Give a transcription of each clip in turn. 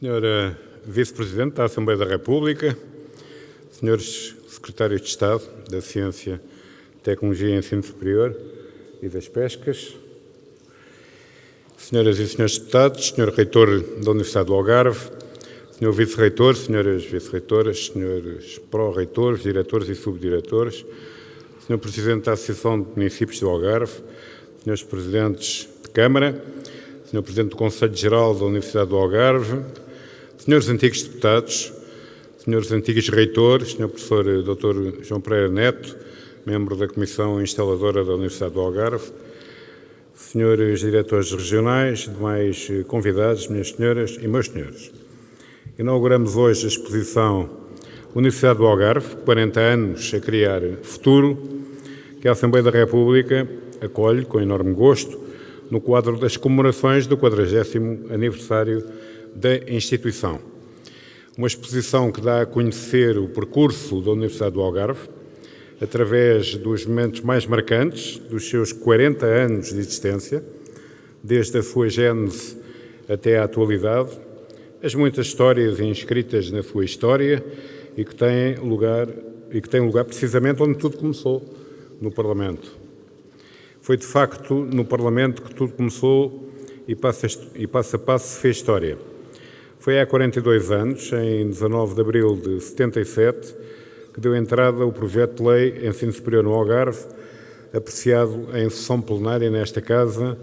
Senhora Vice-Presidente da Assembleia da República, Senhores Secretários de Estado da Ciência, Tecnologia e Ensino Superior e das Pescas, Senhoras e Senhores Deputados, Senhor Reitor da Universidade do Algarve, Senhor Vice-Reitor, Senhoras Vice-Reitoras, Senhores Pró-Reitores, Diretores e Subdiretores, Senhor Presidente da Associação de Municípios do Algarve, Senhores Presidentes de Câmara, Senhor Presidente do Conselho Geral da Universidade do Algarve, Senhores Antigos Deputados, Senhores Antigos Reitores, Senhor Professor Dr. João Pereira Neto, membro da Comissão Instaladora da Universidade do Algarve, Senhores Diretores Regionais, demais convidados, minhas senhoras e meus senhores. Inauguramos hoje a exposição Universidade do Algarve, 40 anos a criar futuro, que a Assembleia da República acolhe com enorme gosto no quadro das comemorações do 40º aniversário da instituição. Uma exposição que dá a conhecer o percurso da Universidade do Algarve, através dos momentos mais marcantes dos seus 40 anos de existência, desde a sua gênese até à atualidade, as muitas histórias inscritas na sua história e que têm lugar precisamente onde tudo começou, no Parlamento. Foi de facto no Parlamento que tudo começou e passo a passo se fez história. Foi há 42 anos, em 19 de abril de 77, que deu entrada o projeto de lei Ensino Superior no Algarve, apreciado em sessão plenária nesta Casa,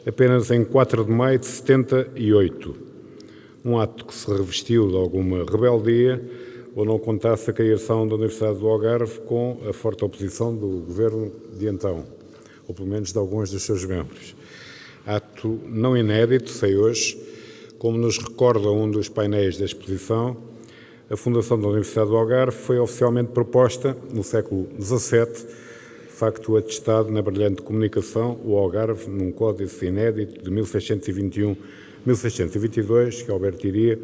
apenas em 4 de maio de 78. Um ato que se revestiu de alguma rebeldia, ou não contasse a criação da Universidade do Algarve com a forte oposição do governo de então, ou pelo menos de alguns dos seus membros. Ato não inédito, sei hoje, como nos recorda um dos painéis da exposição, a fundação da Universidade do Algarve foi oficialmente proposta no século XVII, facto atestado na brilhante comunicação, o Algarve, num códice inédito de 1621-1622, que Alberto Iria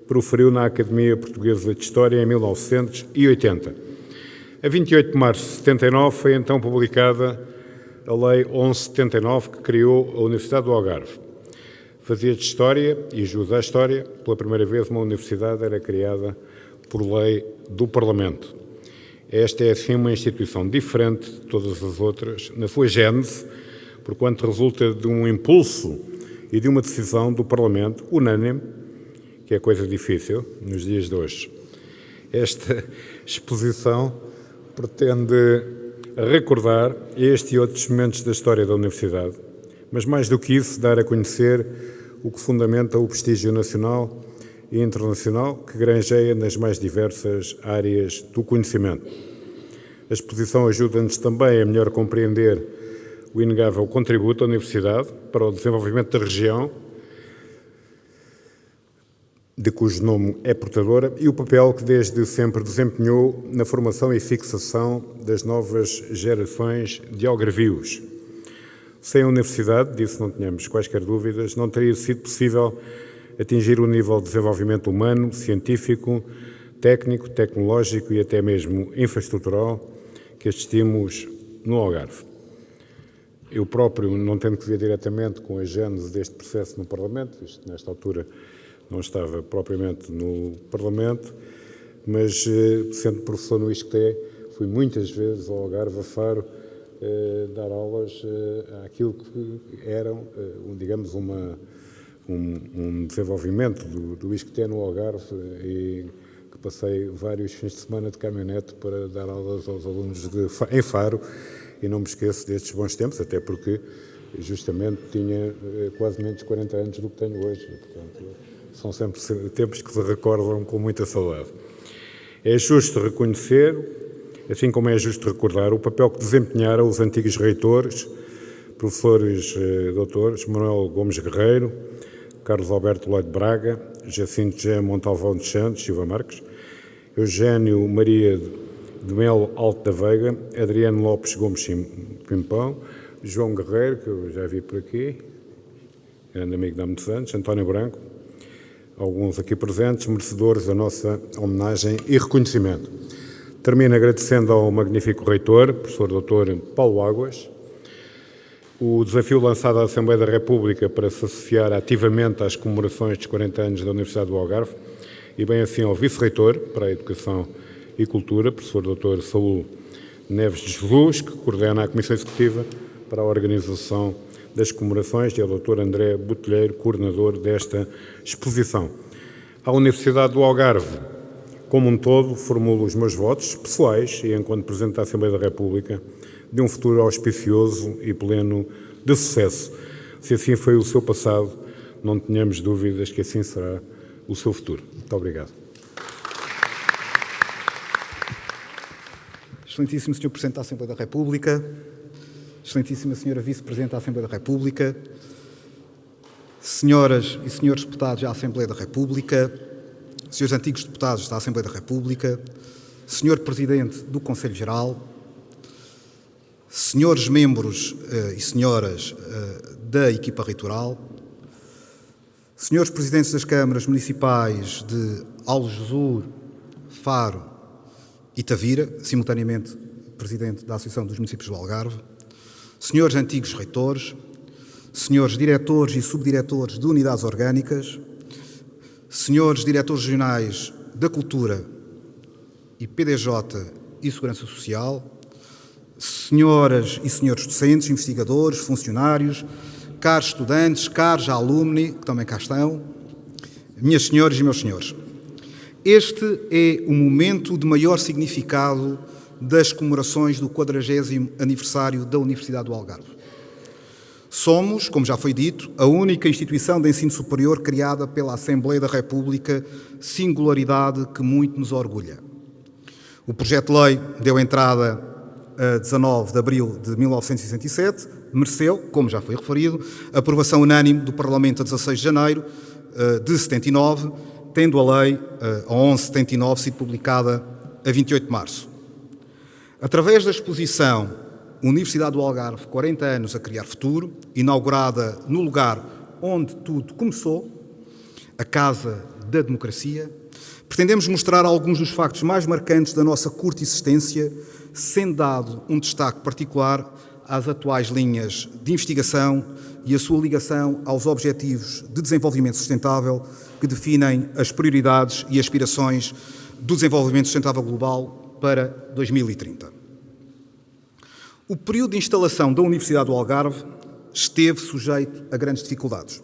proferiu na Academia Portuguesa de História em 1980. A 28 de março de 79 foi então publicada a Lei 1179, que criou a Universidade do Algarve. Fazia de História, e jus à História, pela primeira vez uma universidade era criada por lei do Parlamento. Esta é, assim, uma instituição diferente de todas as outras, na sua gênese, porquanto resulta de um impulso e de uma decisão do Parlamento unânime, que é coisa difícil nos dias de hoje. Esta exposição pretende recordar este e outros momentos da história da Universidade, mas mais do que isso, dar a conhecer o que fundamenta o prestígio nacional e internacional que granjeia nas mais diversas áreas do conhecimento. A exposição ajuda-nos também a melhor compreender o inegável contributo da Universidade para o desenvolvimento da região, de cujo nome é portadora, e o papel que desde sempre desempenhou na formação e fixação das novas gerações de algarvios. Sem a Universidade, disso não tínhamos quaisquer dúvidas, não teria sido possível atingir o nível de desenvolvimento humano, científico, técnico, tecnológico e até mesmo infraestrutural que assistimos no Algarve. Eu próprio, não tendo que ver diretamente com a gênese deste processo no Parlamento, isto nesta altura não estava propriamente no Parlamento, mas sendo professor no ISCTE, fui muitas vezes ao Algarve, a Faro, dar aulas àquilo que eram, digamos, um desenvolvimento do ISCTE no Algarve, e que passei vários fins de semana de caminhonete para dar aulas aos alunos em Faro, e não me esqueço destes bons tempos, até porque justamente tinha quase menos de 40 anos do que tenho hoje, portanto são sempre tempos que se recordam com muita saudade. É justo reconhecer, assim como é justo recordar, o papel que desempenharam os antigos reitores, professores doutores Manuel Gomes Guerreiro, Carlos Alberto Lloyd Braga, Jacinto G. Montalvão dos Santos, Silva Marques, Eugênio Maria de Melo Alto da Veiga, Adriano Lopes Gomes Pimpão, João Guerreiro, que eu já vi por aqui, grande amigo de há muitos anos, António Branco, alguns aqui presentes, merecedores da nossa homenagem e reconhecimento. Termino agradecendo ao magnífico reitor, professor Dr. Paulo Águas, o desafio lançado à Assembleia da República para se associar ativamente às comemorações dos 40 anos da Universidade do Algarve e bem assim ao Vice-Reitor para a Educação e Cultura, professor Dr. Saúl Neves de Jesus, que coordena a Comissão Executiva para a organização das comemorações, e ao Dr. André Botelheiro, coordenador desta exposição. À Universidade do Algarve, como um todo, formulo os meus votos pessoais e enquanto Presidente da Assembleia da República de um futuro auspicioso e pleno de sucesso. Se assim foi o seu passado, não tenhamos dúvidas que assim será o seu futuro. Muito obrigado. Excelentíssimo Sr. Presidente da Assembleia da República, Excelentíssima Sra. Vice-Presidente da Assembleia da República, Senhoras e Senhores Deputados da Assembleia da República, Senhores Antigos Deputados da Assembleia da República, Senhor Presidente do Conselho Geral, Senhores Membros e Senhoras da Equipa Reitoral, Senhores Presidentes das Câmaras Municipais de Algesur, Faro e Tavira, simultaneamente Presidente da Associação dos Municípios do Algarve, Senhores Antigos Reitores, Senhores Diretores e Subdiretores de Unidades Orgânicas, Senhores Diretores Regionais da Cultura e PDJ e Segurança Social, Senhoras e Senhores Docentes, Investigadores, Funcionários, caros estudantes, caros alumni, que também cá estão, minhas senhoras e meus senhores. Este é o momento de maior significado das comemorações do 40º aniversário da Universidade do Algarve. Somos, como já foi dito, a única instituição de ensino superior criada pela Assembleia da República, singularidade que muito nos orgulha. O projeto de lei deu entrada a 19 de abril de 1967, mereceu, como já foi referido, a aprovação unânime do Parlamento a 16 de janeiro de 79, tendo a lei, a 1179, sido publicada a 28 de março. Através da exposição Universidade do Algarve, 40 anos a criar futuro, inaugurada no lugar onde tudo começou, a Casa da Democracia, pretendemos mostrar alguns dos factos mais marcantes da nossa curta existência, sendo dado um destaque particular às atuais linhas de investigação e a sua ligação aos Objetivos de Desenvolvimento Sustentável que definem as prioridades e aspirações do desenvolvimento sustentável global para 2030. O período de instalação da Universidade do Algarve esteve sujeito a grandes dificuldades,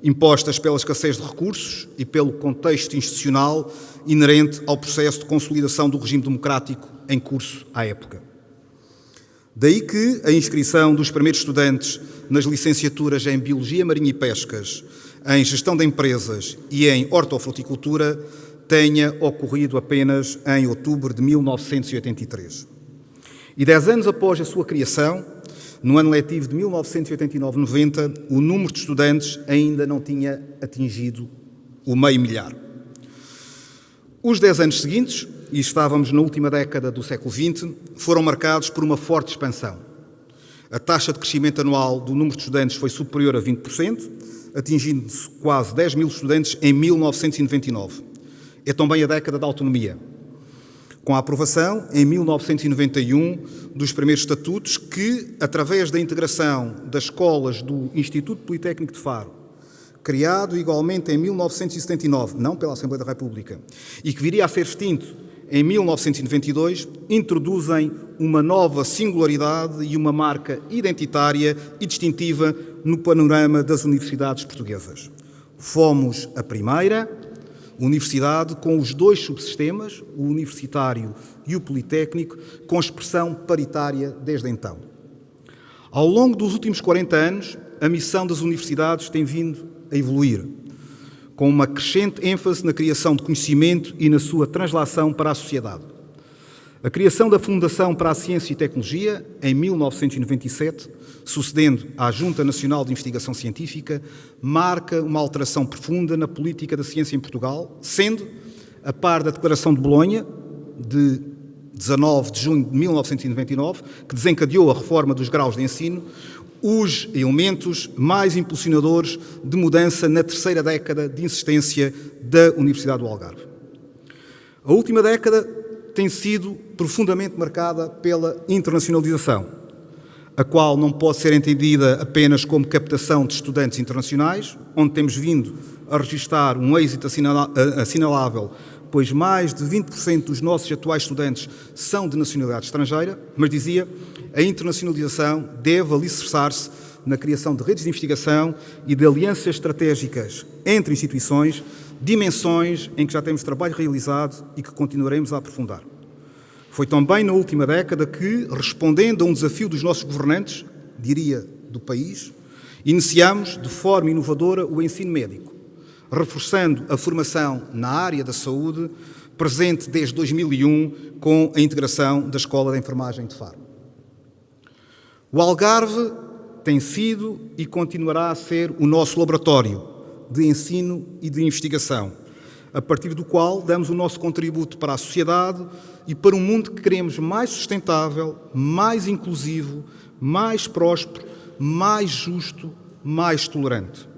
impostas pela escassez de recursos e pelo contexto institucional inerente ao processo de consolidação do regime democrático em curso à época. Daí que a inscrição dos primeiros estudantes nas licenciaturas em Biologia Marinha e Pescas, em Gestão de Empresas e em Hortofruticultura tenha ocorrido apenas em outubro de 1983. E 10 anos após a sua criação, no ano letivo de 1989-90, o número de estudantes ainda não tinha atingido o 500.000. Os 10 anos seguintes, e estávamos na última década do século XX, foram marcados por uma forte expansão. A taxa de crescimento anual do número de estudantes foi superior a 20%, atingindo-se quase 10.000 estudantes em 1999. É também a década da autonomia, com a aprovação, em 1991, dos primeiros estatutos que, através da integração das escolas do Instituto Politécnico de Faro, criado igualmente em 1979, não pela Assembleia da República, e que viria a ser extinto em 1992, introduzem uma nova singularidade e uma marca identitária e distintiva no panorama das universidades portuguesas. Fomos a primeira universidade com os dois subsistemas, o universitário e o politécnico, com expressão paritária desde então. Ao longo dos últimos 40 anos, a missão das universidades tem vindo a evoluir, com uma crescente ênfase na criação de conhecimento e na sua translação para a sociedade. A criação da Fundação para a Ciência e Tecnologia, em 1997, sucedendo à Junta Nacional de Investigação Científica, marca uma alteração profunda na política da ciência em Portugal, sendo, a par da Declaração de Bolonha, de 19 de junho de 1999, que desencadeou a reforma dos graus de ensino, os elementos mais impulsionadores de mudança na terceira década de existência da Universidade do Algarve. A última década tem sido profundamente marcada pela internacionalização. a qual não pode ser entendida apenas como captação de estudantes internacionais, onde temos vindo a registrar um êxito assinalável, pois mais de 20% dos nossos atuais estudantes são de nacionalidade estrangeira, mas dizia, a internacionalização deve alicerçar-se na criação de redes de investigação e de alianças estratégicas entre instituições, dimensões em que já temos trabalho realizado e que continuaremos a aprofundar. Foi também na última década que, respondendo a um desafio dos nossos governantes, diria do país, iniciamos de forma inovadora o ensino médico, reforçando a formação na área da saúde, presente desde 2001 com a integração da Escola de Enfermagem de Faro. O Algarve tem sido e continuará a ser o nosso laboratório de ensino e de investigação, a partir do qual damos o nosso contributo para a sociedade e para um mundo que queremos mais sustentável, mais inclusivo, mais próspero, mais justo, mais tolerante.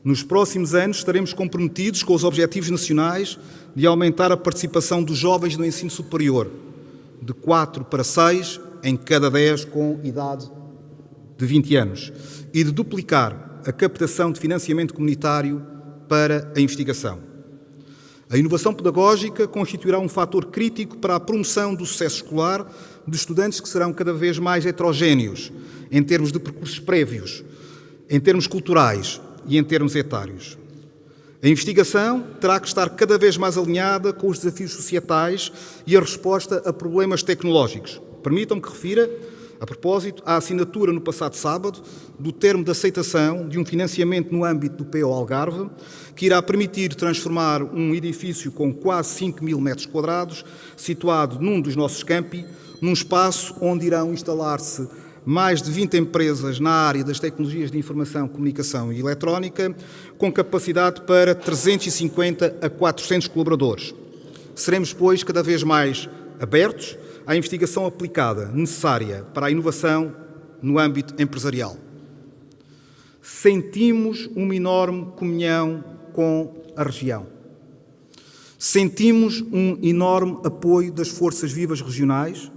Nos próximos anos estaremos comprometidos com os objetivos nacionais de aumentar a participação dos jovens no ensino superior, de 4 para 6 em cada 10 com idade de 20 anos, e de duplicar a captação de financiamento comunitário para a investigação. A inovação pedagógica constituirá um fator crítico para a promoção do sucesso escolar de estudantes que serão cada vez mais heterogéneos, em termos de percursos prévios, em termos culturais e em termos etários. A investigação terá que estar cada vez mais alinhada com os desafios societais e a resposta a problemas tecnológicos. Permitam-me que refira, a propósito, a assinatura no passado sábado do termo de aceitação de um financiamento no âmbito do PO Algarve, que irá permitir transformar um edifício com quase 5 mil metros quadrados, situado num dos nossos campi, num espaço onde irão instalar-se mais de 20 empresas na área das tecnologias de informação, comunicação e eletrónica, com capacidade para 350 a 400 colaboradores. Seremos, pois, cada vez mais abertos à investigação aplicada necessária para a inovação no âmbito empresarial. Sentimos uma enorme comunhão com a região. Sentimos um enorme apoio das forças vivas regionais,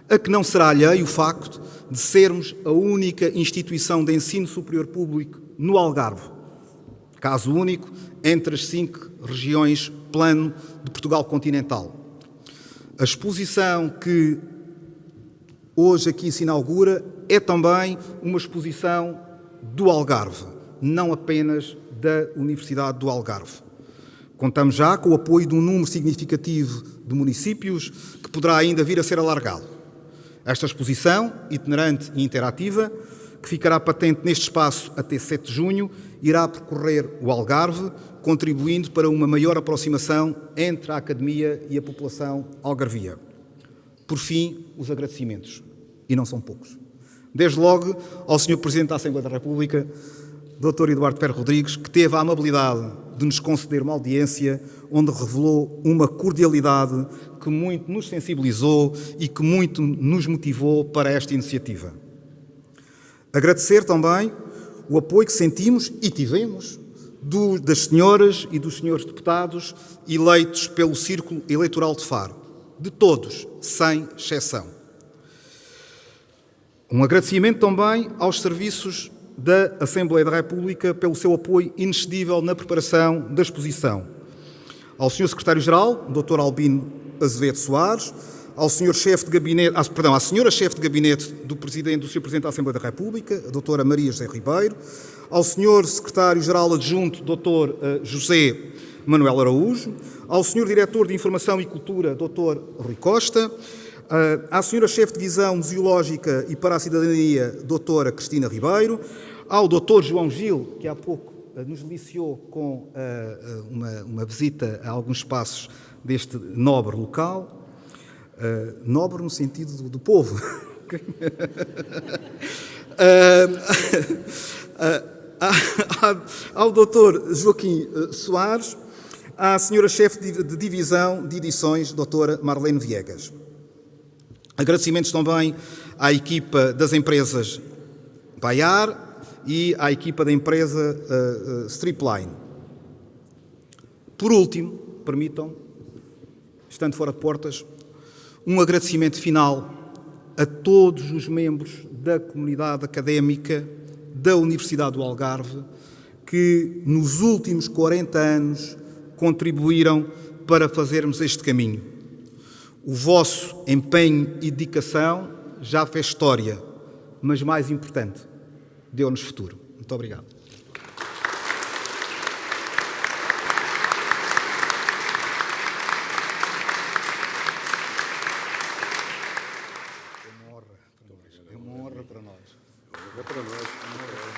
a que não será alheio o facto de sermos a única instituição de ensino superior público no Algarve, caso único entre as 5 regiões plano de Portugal continental. A exposição que hoje aqui se inaugura é também uma exposição do Algarve, não apenas da Universidade do Algarve. Contamos já com o apoio de um número significativo de municípios que poderá ainda vir a ser alargado. Esta exposição, itinerante e interativa, que ficará patente neste espaço até 7 de junho, irá percorrer o Algarve, contribuindo para uma maior aproximação entre a Academia e a população algarvia. Por fim, os agradecimentos, e não são poucos. Desde logo ao Sr. Presidente da Assembleia da República, Dr. Eduardo Ferro Rodrigues, que teve a amabilidade de nos conceder uma audiência onde revelou uma cordialidade que muito nos sensibilizou e que muito nos motivou para esta iniciativa. Agradecer também o apoio que sentimos e tivemos das senhoras e dos senhores deputados eleitos pelo Círculo Eleitoral de Faro, de todos, sem exceção. Um agradecimento também aos serviços da Assembleia da República pelo seu apoio inexcedível na preparação da exposição. Ao Sr. Secretário-Geral, Dr. Albino Azevedo Soares, ao Sr. Chefe de Gabinete, à Senhora Chefe de Gabinete do Sr. Presidente da Assembleia da República, a Dra. Maria José Ribeiro, ao Sr. Secretário-Geral Adjunto, Dr. José Manuel Araújo, ao Sr. Diretor de Informação e Cultura, Dr. Rui Costa, à Sra. Chefe de Divisão Museológica e para a Cidadania, Dra. Cristina Ribeiro, ao Dr. João Gil, que há pouco nos deliciou com uma visita a alguns espaços deste nobre local, nobre no sentido do povo, ao Dr. Joaquim Soares, à Sra. Chefe de Divisão de Edições, Dra. Marlene Viegas. Agradecimentos também à equipa das empresas Baiar e à equipa da empresa Stripline. Por último, permitam, estando fora de portas, um agradecimento final a todos os membros da comunidade académica da Universidade do Algarve que nos últimos 40 anos contribuíram para fazermos este caminho. O vosso empenho e dedicação já fez história, mas mais importante, deu-nos futuro. Muito obrigado. É uma honra para nós. É para nós.